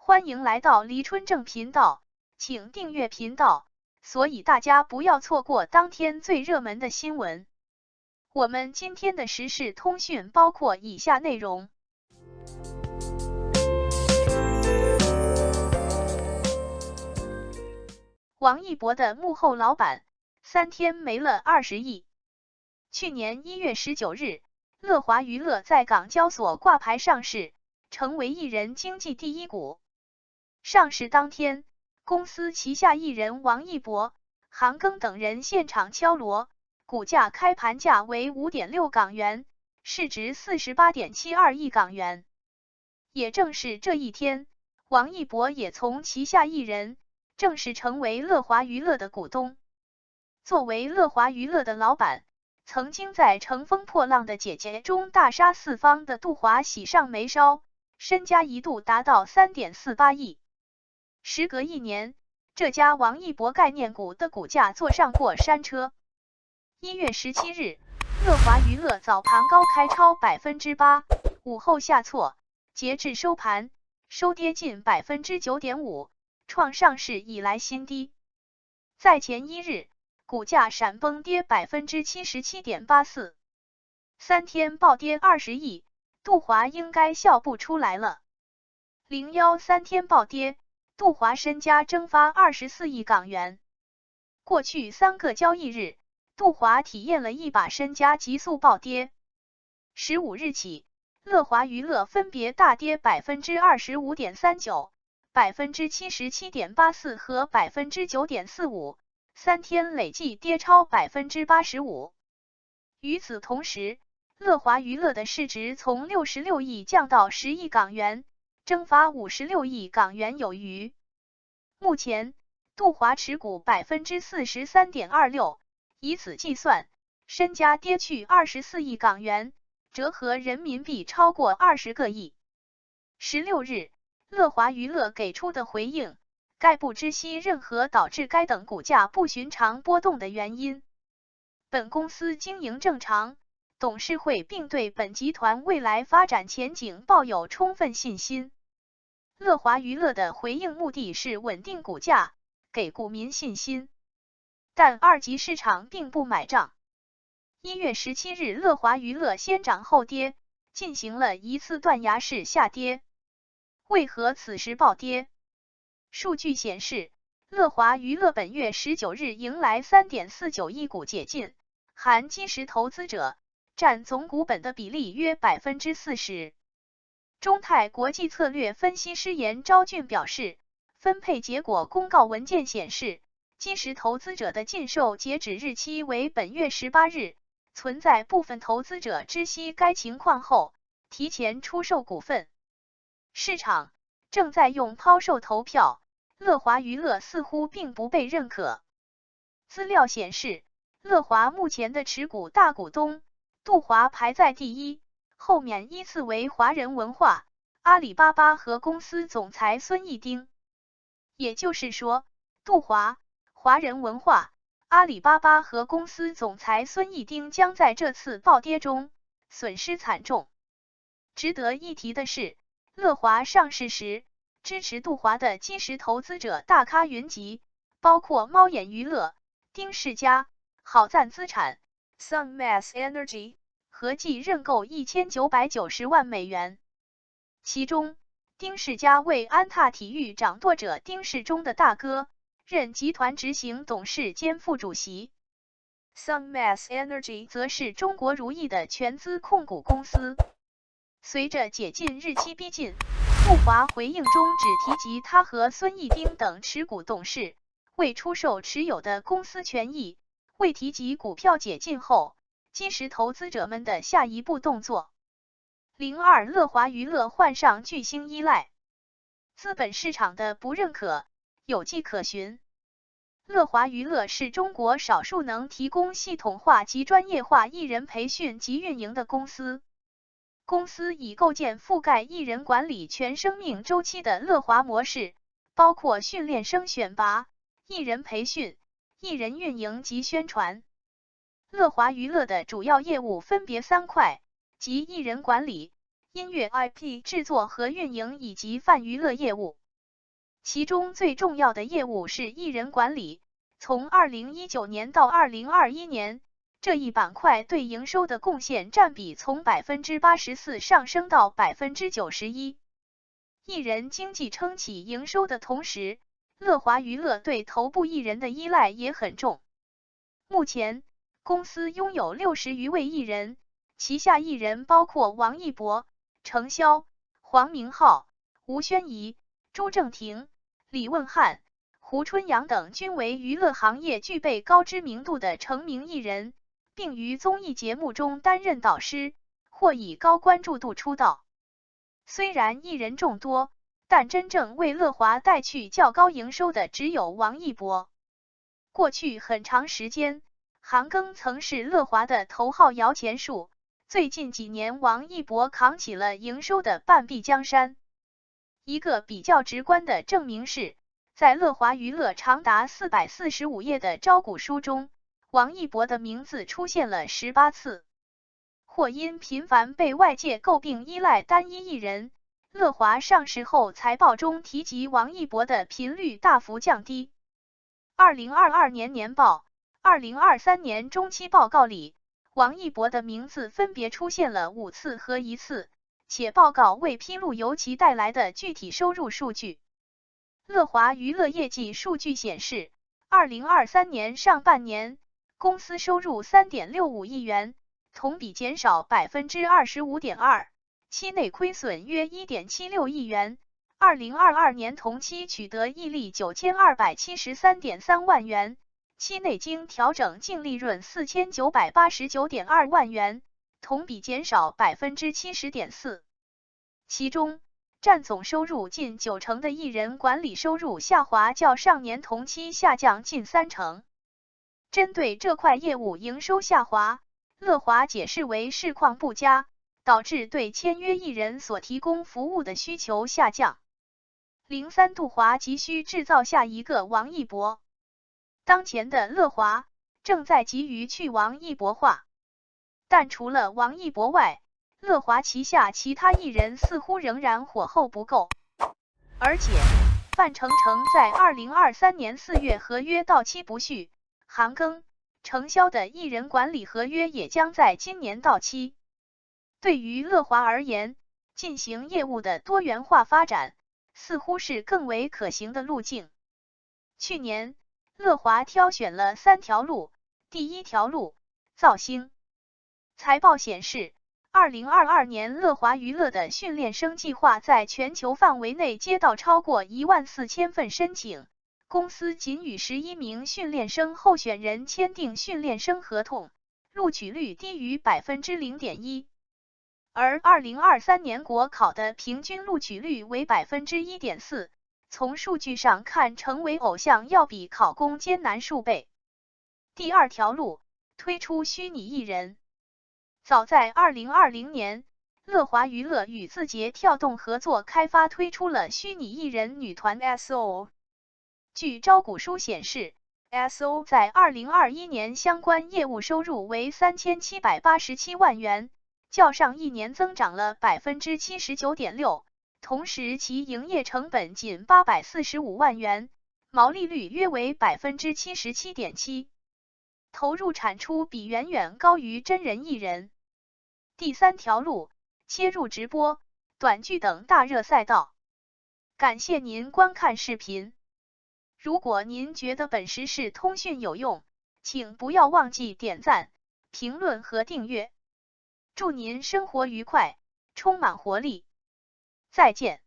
欢迎来到黎春正频道，请订阅频道，所以大家不要错过当天最热门的新闻。我们今天的时事通讯包括以下内容：王一博的幕后老板3天没了20亿。去年1月19日，乐华娱乐在港交所挂牌上市，成为艺人经济第一股。上市当天，公司旗下艺人王一博、韩庚等人现场敲锣，股价开盘价为 5.6 港元，市值 48.72 亿港元。也正是这一天，王一博也从旗下艺人正式成为乐华娱乐的股东。作为乐华娱乐的老板，曾经在《乘风破浪的姐姐》中大杀四方的杜华喜上眉梢，身家一度达到 3.48 亿。时隔1年，这家王一博概念股的股价坐上过山车。1月17日，乐华娱乐早盘高开超 8%， 午后下挫，截至收盘，收跌近 9.5%， 创上市以来新低。在前1日，股价闪崩跌 77.84%， 3天暴跌20亿，杜华应该笑不出来了。013天暴跌，杜华身家蒸发24亿港元。过去3个交易日，杜华体验了一把身家急速暴跌。15日起，乐华娱乐分别大跌 25.39%、77.84% 和 9.45%， 3天累计跌超 85%。与此同时，乐华娱乐的市值从66亿降到10亿港元，蒸发56亿港元有余。目前，杜华持股 43.26%， 以此计算，身家跌去24亿港元，折合人民币超过20个亿。16日，乐华娱乐给出的回应，概不知悉任何导致该等股价不寻常波动的原因。本公司经营正常，董事会并对本集团未来发展前景抱有充分信心。乐华娱乐的回应目的是稳定股价，给股民信心，但二级市场并不买账。1月17日，乐华娱乐先涨后跌，进行了一次断崖式下跌。为何此时暴跌？数据显示，乐华娱乐本月19日迎来 3.49 亿股解禁，含基石投资者，占总股本的比例约 40%。中泰国际策略分析师严昭俊表示，分配结果公告文件显示，基石投资者的禁售截止日期为本月18日，存在部分投资者知悉该情况后，提前出售股份。市场正在用抛售投票，乐华娱乐似乎并不被认可。资料显示，乐华目前的持股大股东，杜华排在第一，后面依次为华人文化、阿里巴巴和公司总裁孙一丁。也就是说，杜华、华人文化、阿里巴巴和公司总裁孙一丁将在这次暴跌中损失惨重。值得一提的是，乐华上市时，支持杜华的基石投资者大咖云集，包括猫眼娱乐、丁世嘉、好赞资产、Sunmass Energy， 合计认购1990万美元。其中，丁世嘉为安踏体育掌舵者丁世忠的大哥，任集团执行董事兼副主席。Sunmass Energy 则是中国如意的全资控股公司。随着解禁日期逼近，杜华回应中只提及他和孙一丁等持股董事未出售持有的公司权益，未提及股票解禁后基石投资者们的下一步动作。02乐华娱乐换上巨星依赖，资本市场的不认可有迹可循。乐华娱乐是中国少数能提供系统化及专业化艺人培训及运营的公司。公司已构建覆盖艺人管理全生命周期的乐华模式，包括训练生选拔、艺人培训、艺人运营及宣传。乐华娱乐的主要业务分别3块，即艺人管理、音乐 IP 制作和运营以及泛娱乐业务。其中最重要的业务是艺人管理，从2019年到2021年，这一板块对营收的贡献占比从 84% 上升到 91%。艺人经济撑起营收的同时，乐华娱乐对头部艺人的依赖也很重。目前，公司拥有60余位艺人，旗下艺人包括王一博、程潇、黄明昊、吴宣仪、朱正廷、李汶翰、胡春阳等，均为娱乐行业具备高知名度的成名艺人，并于综艺节目中担任导师，或以高关注度出道。虽然艺人众多，但真正为乐华带去较高营收的只有王一博。过去很长时间，韩庚曾是乐华的头号摇钱树，最近几年王一博扛起了营收的半壁江山。一个比较直观的证明是，在乐华娱乐长达445页的招股书中，王一博的名字出现了18次。或因频繁被外界诟病依赖单一艺人，乐华上市后财报中提及王一博的频率大幅降低。2022年年报、2023年中期报告里，王一博的名字分别出现了5次和1次，且报告未披露由其带来的具体收入数据。乐华娱乐业绩数据显示，2023年上半年，公司收入 3.65 亿元，同比减少 25.2%， 期内亏损约 1.76 亿元。2022年同期取得溢利 9273.3 万元，期内经调整净利润 4989.2 万元，同比减少 70.4%。其中，占总收入近90%的艺人管理收入下滑，较上年同期下降近30%。针对这块业务营收下滑，乐华解释为市况不佳，导致对签约艺人所提供服务的需求下降。03度华急需制造下一个王一博。当前的乐华正在急于去王一博化，但除了王一博外，乐华旗下其他艺人似乎仍然火候不够。而且，范丞丞在2023年4月合约到期不续，韩庚、程潇的艺人管理合约也将在今年到期。对于乐华而言，进行业务的多元化发展似乎是更为可行的路径。去年，乐华挑选了3条路。第一条路，造星。财报显示，2022年乐华娱乐的训练生计划在全球范围内接到超过14000份申请，公司仅与11名训练生候选人签订训练生合同，录取率低于 0.1%。而2023年国考的平均录取率为 1.4%， 从数据上看，成为偶像要比考公艰难数倍。第二条路，推出虚拟艺人。早在2020年，乐华娱乐与字节跳动合作开发推出了虚拟艺人女团 SO。据招股书显示， SO 在2021年相关业务收入为3787万元，较上一年增长了 79.6%， 同时其营业成本仅845万元，毛利率约为 77.7%， 投入产出比远远高于真人艺人。第三条路，切入直播、短剧等大热赛道。感谢您观看视频。如果您觉得本时事通讯有用，请不要忘记点赞、评论和订阅。祝您生活愉快，充满活力。再见。